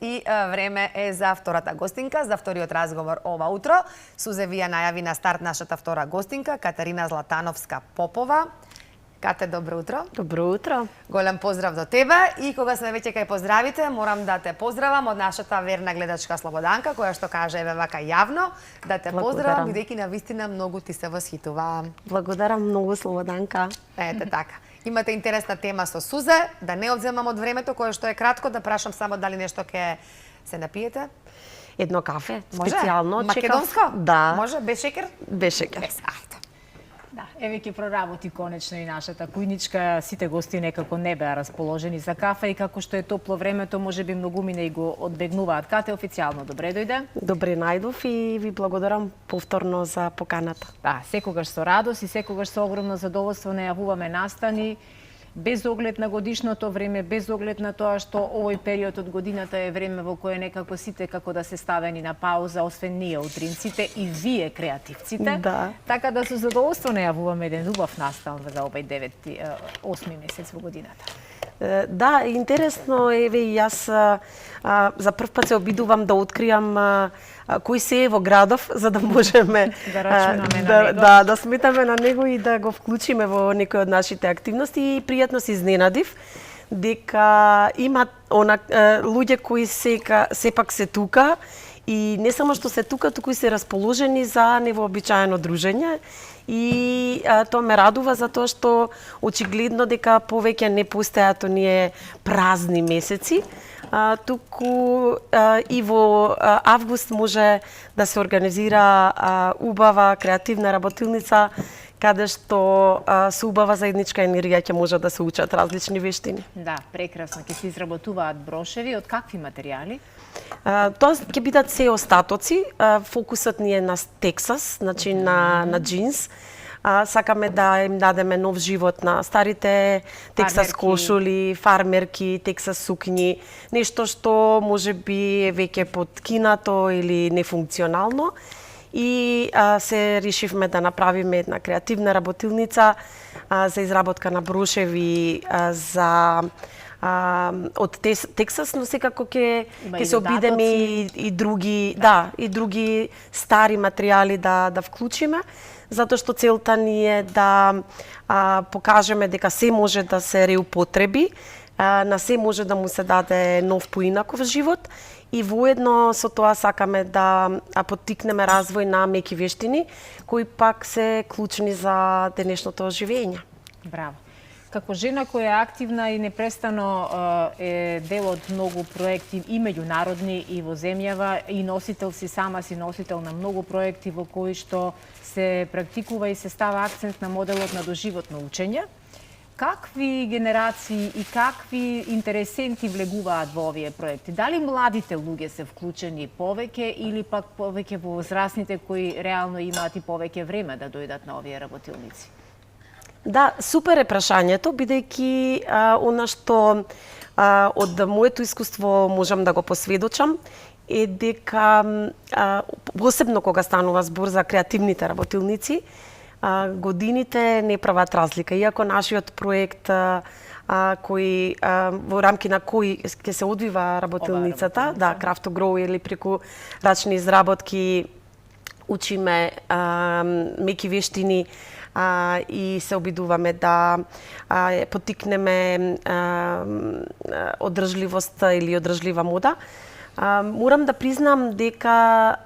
И време е за втората гостинка, за вториот разговор ова утро. Сузе вија најави на старт нашата втора гостинка, Катерина Златановска-Попова. Кате, добро утро. Добро утро. Голем поздрав до тебе и кога сме веќе кај поздравите, морам да те поздравам од нашата верна гледачка Слободанка, која што каже еве вака јавно, да те поздравам, бидејќи навистина многу ти се восхитува. Благодарам многу, Слободанка. Ете така. Имате интересна тема со Сузе, да не одземам од времето кое што е кратко, да прашам само дали нешто ќе се напиете. Едно кафе, Може? специјално. Македонско? Да. Може, без шекер? Без шекер. Без, ајде. Да, еве ќе проработи конечно и нашата кујничка. Сите гости некако не беа расположени за кафе и како што е топло времето, можеби многумина и го одбегнуваат. Кате, официјално добре дојде. Добре најдов и ви благодарам повторно за поканата. Да, секогаш со радост и секогаш со огромно задоволство најавуваме настани, без оглед на годишното време, без оглед на тоа што овој период од годината е време во кое некако сите како да се ставени на пауза, освен ние утринците и вие креативците. Да. Така да со задоволство најавуваме еден убав настан за овој 8 месец во годината. Да, интересно, еве и јас за прв пат се обидувам да откриам кој се е во градов, за да можеме да рачунаме на него. Да сметаме на него и да го вклучиме во некои од нашите активности. И пријатно се изненадив дека има луѓе кои сепак се тука и не само што се тука, туку и се расположени за невообичаено дружење. И тоа ме радува затоа што очигледно дека повеќе не постојат оние празни месеци, туку и во август може да се организира убава креативна работилница каде што со убава заедничка енергија ќе може да се учат различни вештини. Да, прекрасно. Ќе се изработуваат брошеви од какви материјали? Тоа ќе бидат се остатоци. Фокусот ни е на Тексас, значи на джинс. Сакаме да им дадеме нов живот на старите Тексас кошули, фармерки, Тексас сукњи, нешто што може би е веќе подкинато или нефункционално. И се решивме да направиме една креативна работилница за изработка на брошеви за од Тексас, но секако ќе се обидеме и други, и други стари материјали да вклучиме, затоа што целта ни е да покажеме дека се може да се реупотреби, на се може да му се даде нов поинаков живот и воедно со тоа сакаме да поттикнеме развој на меки вештини кои пак се клучни за денешното оживење. Браво. Како жена која е активна и непрестано е дел од многу проекти и меѓународни и во земјава и носител си носител на многу проекти во кои што се практикува и се става акцент на моделот на доживотно учење. Какви генерации и какви интересенти влегуваат во овие проекти? Дали младите луѓе се вклучени повеќе или пак повеќе во возрастните кои реално имаат и повеќе време да дојдат на овие работилници? Да, супер е прашањето, бидејќи она што од моето искуство можам да го посведочам е дека посебно кога станува збор за креативните работилници, годините не прават разлика. Иако нашиот проект кој во рамки на кој ќе се одвива работилницата, да, Craft to Grow или преку рачни изработки учиме меки вештини и се обидуваме да поттикнеме одржливост или одржлива мода. Морам да признам дека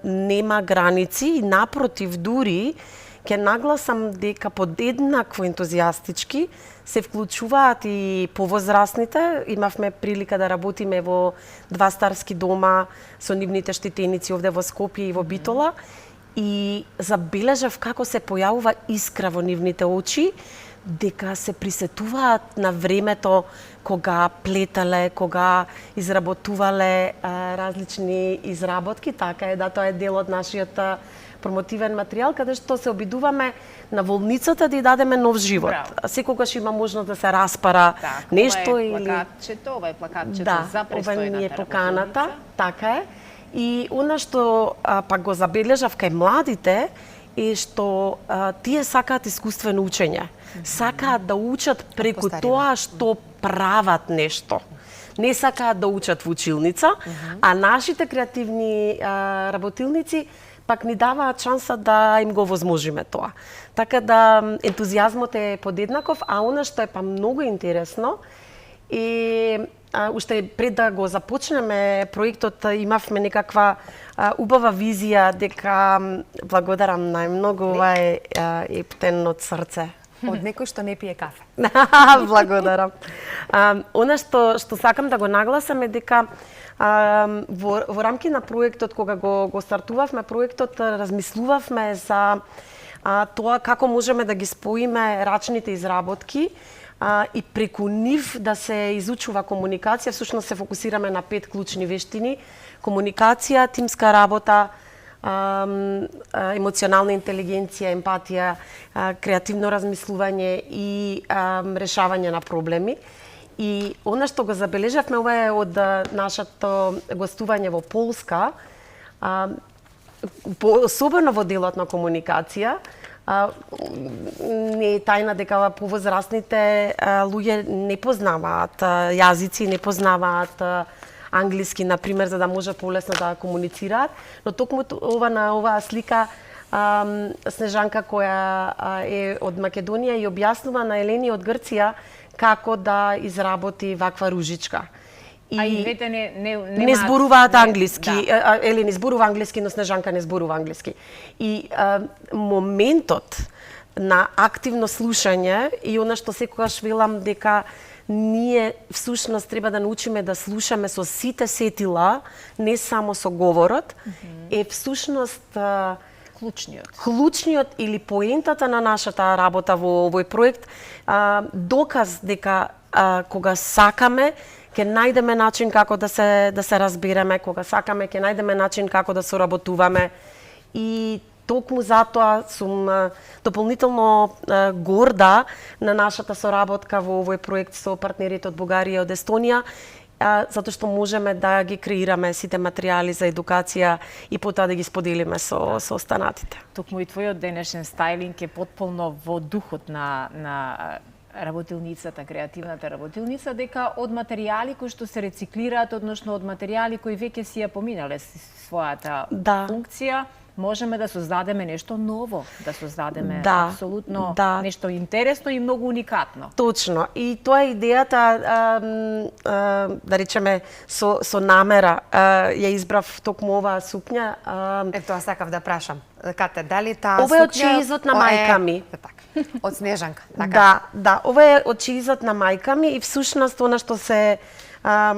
нема граници и напротив дури ќе нагласам дека подеднакво ентузијастички се вклучуваат и повозрастните. Имавме прилика да работиме во 2 старски дома со нивните штетеници овде во Скопје и во Битола и забележав како се појавува искра во нивните очи, дека се присетуваат на времето кога плетале, кога изработувале различни изработки. Така е, да, тоа е дел од нашиот промотивен материјал, каде што се обидуваме на волницата да ја дадеме нов живот. Браво. Секогаш има можност да се распара нешто ова е или... ова е плакатчето за престојната ова ни е поканата, работилница. така е. И она што пак го забележав кај младите е што тие сакаат искуствено учење. Сакаат да учат преку тоа што прават нешто. не сакаат да учат во училница, а нашите креативни работилници пак ни даваат шанса да им го возможиме тоа. Така да ентузијазмот е подеднаков, а она што е па многу интересно и уште пред да го започнеме проектот имавме некаква убава визија дека благодарам најмногу, ова е ептен од срце. Од некој што не пие кафе. Благодарам. Она што сакам да го нагласам е дека во рамки на проектот, кога го стартувавме проектот, размислувавме за тоа како можеме да ги споиме рачните изработки и преку нив да се изучува комуникација. Всушност се фокусираме на 5 клучни вештини: комуникација, тимска работа, емоционална интелигенција, емпатија, креативно размислување и решавање на проблеми. И она што го забележавме, ова е од нашето гостување во Полска, особено во делот на комуникација, не е тајна дека повозрастните луѓе не познаваат јазици, не познаваат англиски, например, за да можат полесно да комуницираат, но токму на оваа слика Снежанка, која е од Македонија, и објаснува на Елени од Грција како да изработи ваква ружичка. А и двете не зборуваат англиски. Да. Елени зборува англиски, но Снежанка не зборува англиски. И моментот на активно слушање и она што секогаш велам дека ние всушност треба да научиме да слушаме со сите сетила, не само со говорот, е всушност клучниот или поентата на нашата работа во овој проект, доказ дека кога сакаме ќе најдеме начин како да се разбереме, кога сакаме ќе најдеме начин како да соработуваме. И токму затоа сум дополнително горда на нашата соработка во овој проект со партнерите од Бугарија и од Естонија, затоа што можеме да ги креираме сите материјали за едукација и потоа да ги споделиме со останатите. Токму и твојот денешен стајлинг е потполно во духот на работилницата, креативната работилница, дека од материјали кои што се рециклираат, односно од материјали кои веќе си ја поминале својата функција, можеме да создадеме нешто ново, да создадеме апсолутно нешто интересно и многу уникатно. Точно. И тоа е идејата, да речеме, со намера. Ја избрав токму оваа сукња. Тоа сакав да прашам. Кате, дали таа сукња... Ова е од чеизот на мајка ми. Од Снежанка, така? Да, ова е од чеизот на мајка ми и всушност она што се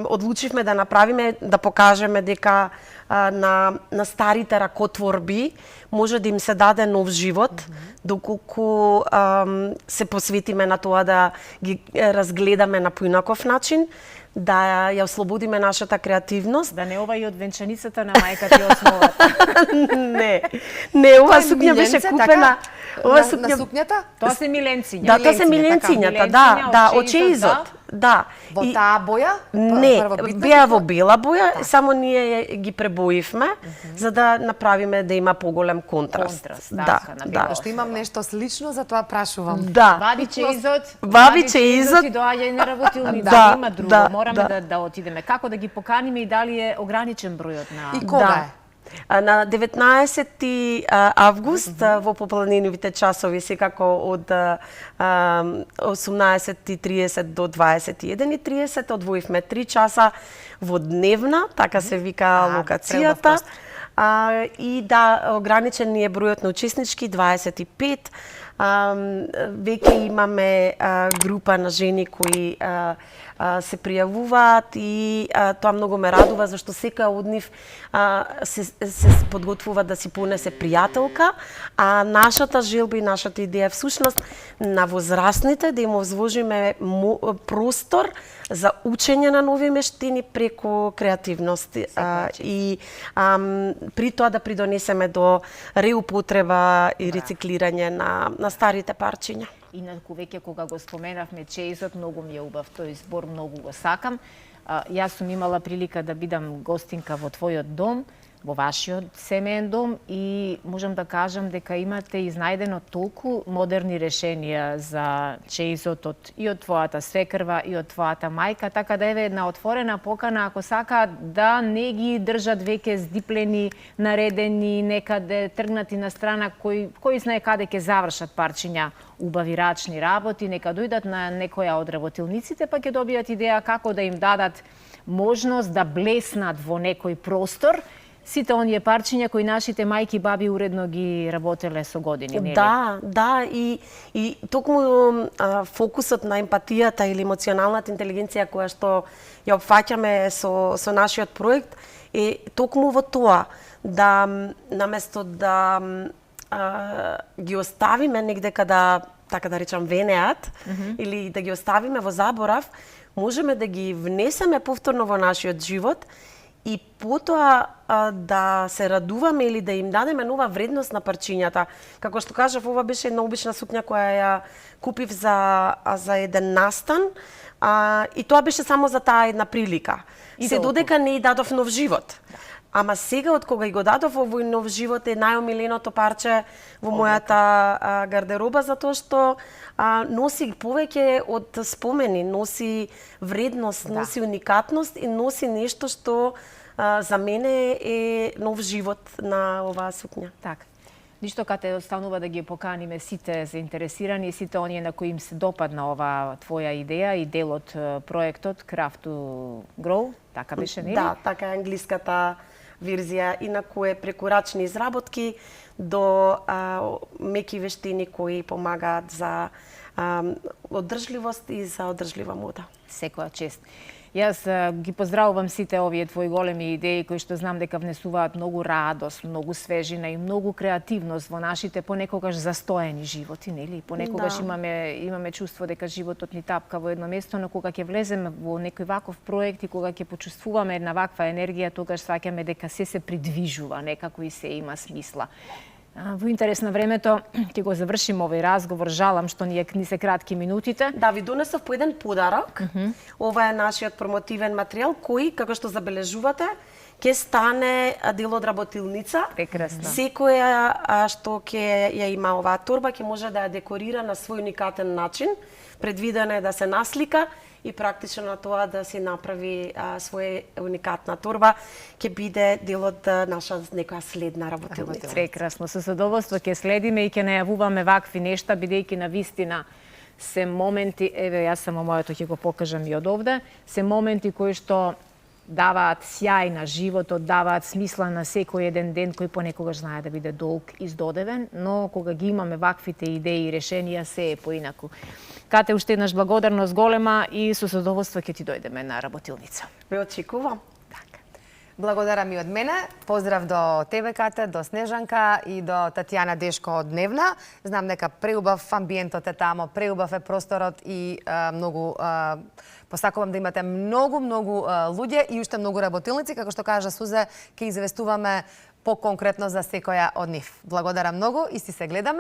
одлучивме да направиме, да покажеме дека на старите ракотворби може да им се даде нов живот, доколку се посветиме на тоа да ги разгледаме на поинаков начин, да ја ослободиме нашата креативност. Да не ова и од венчаницата на мајка ти основата. Не, ова сукња беше купена. Ова сукња... На сукњата? Тоа се миленциња. Да, тоа се миленцињата, од чеизот. Да. Во таа боја? Не, беа во бела боја, само ние ги пребоивме за да направиме да има поголем контраст. Да. Што имам нешто слично, за тоа прашувам. Да. Вади чеизот. И доаѓај на работилница, нема друго. Мораме да отидеме. Како да ги поканиме и дали е ограничен бројот на... И кога е? На 19 август во попланинивите часови, секако од 18:30 до 21:30, одвоивме 3 часа во дневна, така се вика локацијата. И да, ограничен е бројот на учеснички, 25. Веќе имаме група на жени кои се пријавуваат и тоа многу ме радува, зашто секоја од нив се подготвува да си понесе пријателка, а нашата желба и нашата идеја всушност на возрастните да им возложиме простор за учење на нови вештини преку креативност и при тоа да придонесеме до реупотреба и рециклирање на старите парчиња. Инаку веќе кога го споменавме чеизот, многу ми е убав тој збор, многу го сакам. Јас сум имала прилика да бидам гостинка во твојот дом. во вашиот семеен дом и можам да кажам дека имате изнајдено толку модерни решенија за чеизот и од твојата свекрва и од твојата мајка, така да еве една отворена покана ако сакаат да не ги држат веќе здиплени, наредени, некаде тргнати на страна кој знае каде ќе завршат парчиња убави рачни работи, нека дојдат на некоја од работилниците па ќе добијат идеја како да им дадат можност да блеснат во некој простор сите оние парчиња кои нашите мајки и баби уредно ги работеле со години, нели? Да, и токму фокусот на емпатијата или емоционалната интелигенција која што ја опфаќаме со нашиот проект е токму во тоа да наместо да ги оставиме негде када, така да речам, венеат, или да ги оставиме во заборав, можеме да ги внесеме повторно во нашиот живот и потоа да се радуваме или да им дадеме нова вредност на парчињата. Како што кажав, ова беше една обична сукња која ја купив за еден настан, и тоа беше само за таа една прилика. Се додека не и дадов нов живот. Ама сега, од кога и го дадов овој нов живот, е најомиленото парче во мојата гардероба, затоа што носи повеќе од спомени, носи вредност, носи уникатност и носи нешто што за мене е нов живот на оваа сукња. Така. Ништо кате останува да ги поканиме сите заинтересирани, сите оние на кои им се допадна оваа твоја идеја и дел од проектот Craft to Grow, така беше, нели? Да, така е англиската верзија, инаку е преку рачни изработки до меки вештини кои помагаат за одржливост и за одржлива мода. Секоја чест. Јас ги поздравувам сите овие твои големи идеи кои што знам дека внесуваат многу радост, многу свежина и многу креативност во нашите понекогаш застоени животи, нели? Понекогаш имаме чувство дека животот ни тапка во едно место, но кога ќе влеземе во некој ваков проект и кога ќе почувствуваме една ваква енергија, тогаш сваќаме дека се придвижува некако и се има смисла. Во интерес на времето ќе го завршим овој разговор. Жалам што ни се кратки минутите. Да, ви донесов по еден подарок. Ова е нашиот промотивен материјал кој, како што забележувате, ќе стане дел од работилница. Прекрасно. Секоја што ќе ја има оваа торба ќе може да ја декорира на свој уникатен начин. Предвидено е да се наслика и практично на тоа да се направи своја уникатна торба, ќе биде дел од наша некоја следна работилница. Прекрасно, со задоволство ќе следиме и ќе најавуваме вакви нешта, бидејќи на вистина се моменти, еве јас само моето ќе го покажам и од овде, се моменти кои што даваат сјај на животот, даваат смисла на секој еден ден кој понекогаш знае да биде долг и издодевен, но кога ги имаме ваквите идеи и решенија, се е поинаку. Кате, уште еднаш благодарност голема и со задоволство ќе ти дојдеме на работилница. Ве очекувам. Благодарам и од мене. Поздрав до тебе, Кате, до Снежанка и до Татјана Дешко од Дневна. Знам дека преубав амбиентот е тамо, преубав е просторот и многу посакувам да имате многу луѓе и уште многу работилници, како што кажа Сузе, ќе известуваме по-конкретно за секоја од нив. Благодарам многу и си се гледаме.